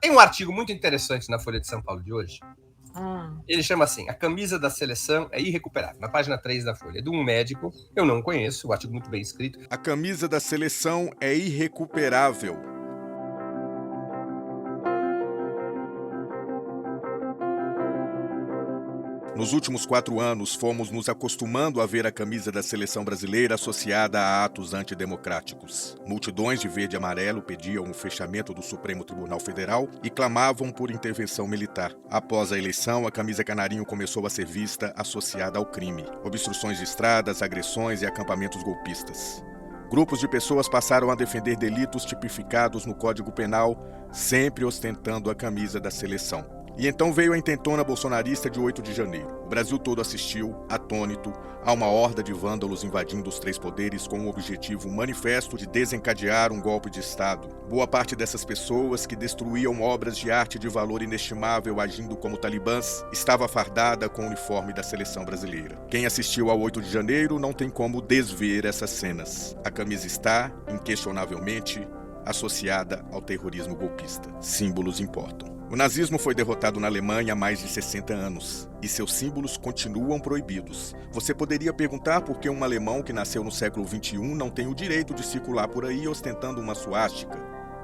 Tem um artigo muito interessante na Folha de São Paulo de hoje. Ele chama assim: a camisa da seleção é irrecuperável. Na página 3 da Folha. É de um médico, eu não conheço, o artigo muito bem escrito. A camisa da seleção é irrecuperável. Nos últimos 4 anos, fomos nos acostumando a ver a camisa da seleção brasileira associada a atos antidemocráticos. Multidões de verde e amarelo pediam o fechamento do Supremo Tribunal Federal e clamavam por intervenção militar. Após a eleição, a camisa canarinho começou a ser vista associada ao crime. Obstruções de estradas, agressões e acampamentos golpistas. Grupos de pessoas passaram a defender delitos tipificados no Código Penal, sempre ostentando a camisa da seleção. E então veio a intentona bolsonarista de 8 de janeiro. O Brasil todo assistiu, atônito, a uma horda de vândalos invadindo os 3 poderes com o objetivo manifesto de desencadear um golpe de Estado. Boa parte dessas pessoas, que destruíam obras de arte de valor inestimável agindo como talibãs, estava fardada com o uniforme da seleção brasileira. Quem assistiu ao 8 de janeiro não tem como desver essas cenas. A camisa está, inquestionavelmente, associada ao terrorismo golpista. Símbolos importam. O nazismo foi derrotado na Alemanha há mais de 60 anos e seus símbolos continuam proibidos. Você poderia perguntar por que um alemão que nasceu no século XXI não tem o direito de circular por aí ostentando uma suástica,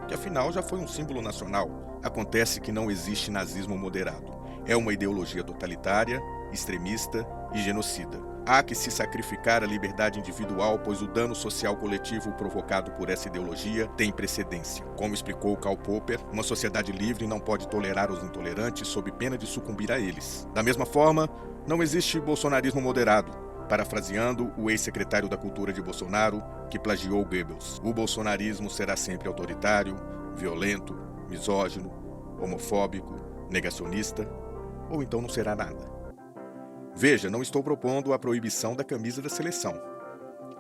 que afinal já foi um símbolo nacional. Acontece que não existe nazismo moderado. É uma ideologia totalitária, extremista e genocida. Há que se sacrificar a liberdade individual, pois o dano social coletivo provocado por essa ideologia tem precedência. Como explicou Karl Popper, uma sociedade livre não pode tolerar os intolerantes sob pena de sucumbir a eles. Da mesma forma, não existe bolsonarismo moderado, parafraseando o ex-secretário da Cultura de Bolsonaro, que plagiou Goebbels. O bolsonarismo será sempre autoritário, violento, misógino, homofóbico, negacionista, ou então não será nada. Veja, não estou propondo a proibição da camisa da seleção,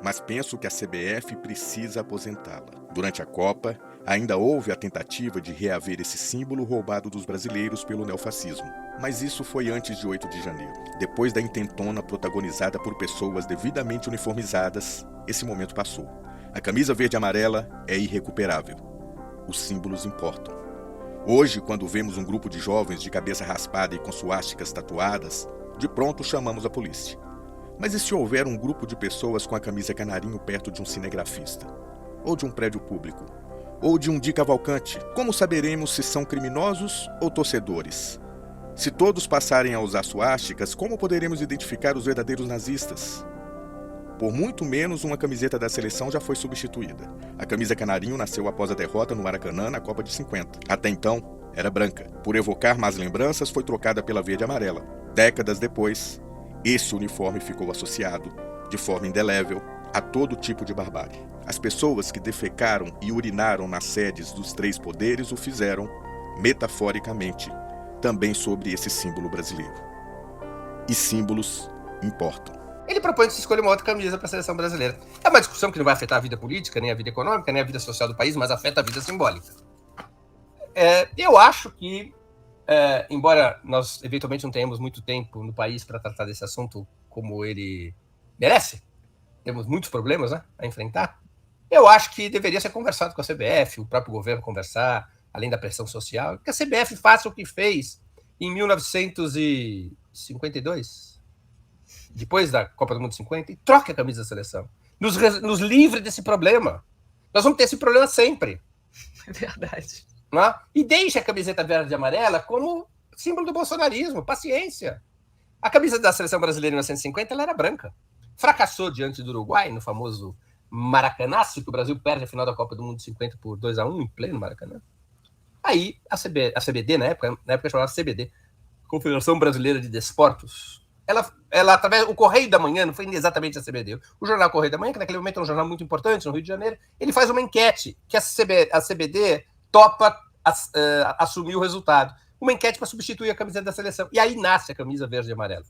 mas penso que a CBF precisa aposentá-la. Durante a Copa, ainda houve a tentativa de reaver esse símbolo roubado dos brasileiros pelo neofascismo. Mas isso foi antes de 8 de janeiro. Depois da intentona protagonizada por pessoas devidamente uniformizadas, esse momento passou. A camisa verde e amarela é irrecuperável. Os símbolos importam. Hoje, quando vemos um grupo de jovens de cabeça raspada e com suásticas tatuadas, de pronto chamamos a polícia. Mas e se houver um grupo de pessoas com a camisa canarinho perto de um cinegrafista? Ou de um prédio público? Ou de um Di Cavalcante? Como saberemos se são criminosos ou torcedores? Se todos passarem a usar suásticas, como poderemos identificar os verdadeiros nazistas? Por muito menos, uma camiseta da seleção já foi substituída. A camisa canarinho nasceu após a derrota no Maracanã na Copa de 50. Até então, era branca. Por evocar más lembranças, foi trocada pela verde e amarela. Décadas depois, esse uniforme ficou associado, de forma indelével, a todo tipo de barbárie. As pessoas que defecaram e urinaram nas sedes dos 3 poderes o fizeram, metaforicamente, também sobre esse símbolo brasileiro. E símbolos importam. Ele propõe que se escolha uma outra camisa para a seleção brasileira. É uma discussão que não vai afetar a vida política, nem a vida econômica, nem a vida social do país, mas afeta a vida simbólica. Eu acho que, embora nós eventualmente não tenhamos muito tempo no país para tratar desse assunto como ele merece, temos muitos problemas, né, a enfrentar, eu acho que deveria ser conversado com a CBF, o próprio governo conversar, além da pressão social, que a CBF faça o que fez em 1952, depois da Copa do Mundo 50, e troque a camisa da seleção. Nos livre desse problema. Nós vamos ter esse problema sempre. É verdade. Não é? E deixe a camiseta verde e amarela como símbolo do bolsonarismo. Paciência. A camisa da seleção brasileira em 1950 ela era branca. Fracassou diante do Uruguai, no famoso Maracanaço, que o Brasil perde a final da Copa do Mundo 50 por 2-1 em pleno Maracanã. Aí a CBD, na época chamava CBD, Confederação Brasileira de Desportos, ela através o Correio da Manhã, não foi exatamente a CBD, o jornal Correio da Manhã, que naquele momento era um jornal muito importante no Rio de Janeiro, ele faz uma enquete que a CBD topa assumir o resultado. Uma enquete para substituir a camiseta da seleção. E aí nasce a camisa verde e amarela.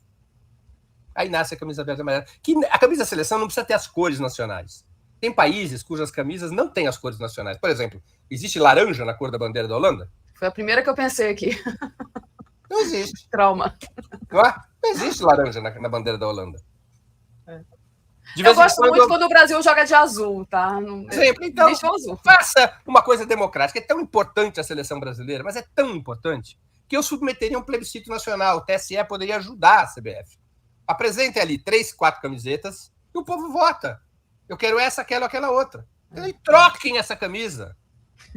Que a camisa da seleção não precisa ter as cores nacionais. Tem países cujas camisas não têm as cores nacionais. Por exemplo, existe laranja na cor da bandeira da Holanda? Foi a primeira que eu pensei aqui. Não existe. Trauma. Não existe laranja na bandeira da Holanda. Eu gosto muito quando o Brasil joga de azul, tá? Sempre. Então, azul. Faça uma coisa democrática. É tão importante a seleção brasileira, mas é tão importante que eu submeteria um plebiscito nacional. O TSE poderia ajudar a CBF. Apresentem ali 3, 4 camisetas e o povo vota. Eu quero essa, aquela outra. E troquem essa camisa.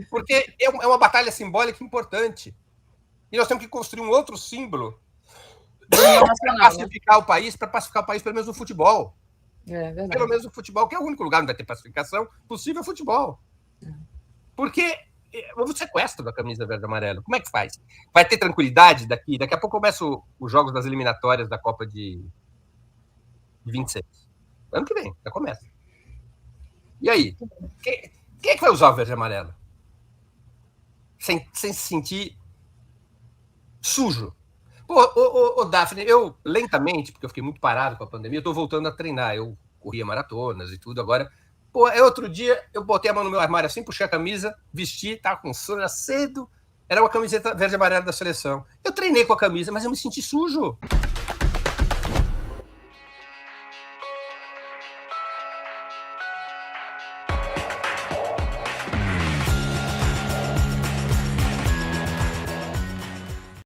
Porque é uma batalha simbólica importante. E nós temos que construir um outro símbolo para pacificar o país, pelo menos no futebol. Pelo menos no futebol, que é o único lugar onde vai ter pacificação possível, é o futebol. Porque houve o sequestro da camisa verde e amarelo. Como é que faz? Vai ter tranquilidade daqui? Daqui a pouco começam os jogos das eliminatórias da Copa de 26. Ano que vem, já começa. E aí? Quem é que vai usar o verde e amarelo? Sem se sentir sujo. Pô, Daphne, eu lentamente, porque eu fiquei muito parado com a pandemia, eu tô voltando a treinar. Eu corria maratonas e tudo. Agora, outro dia eu botei a mão no meu armário assim, puxei a camisa, vesti, tava com sono, era cedo. Era uma camiseta verde e amarela da seleção. Eu treinei com a camisa, mas eu me senti sujo.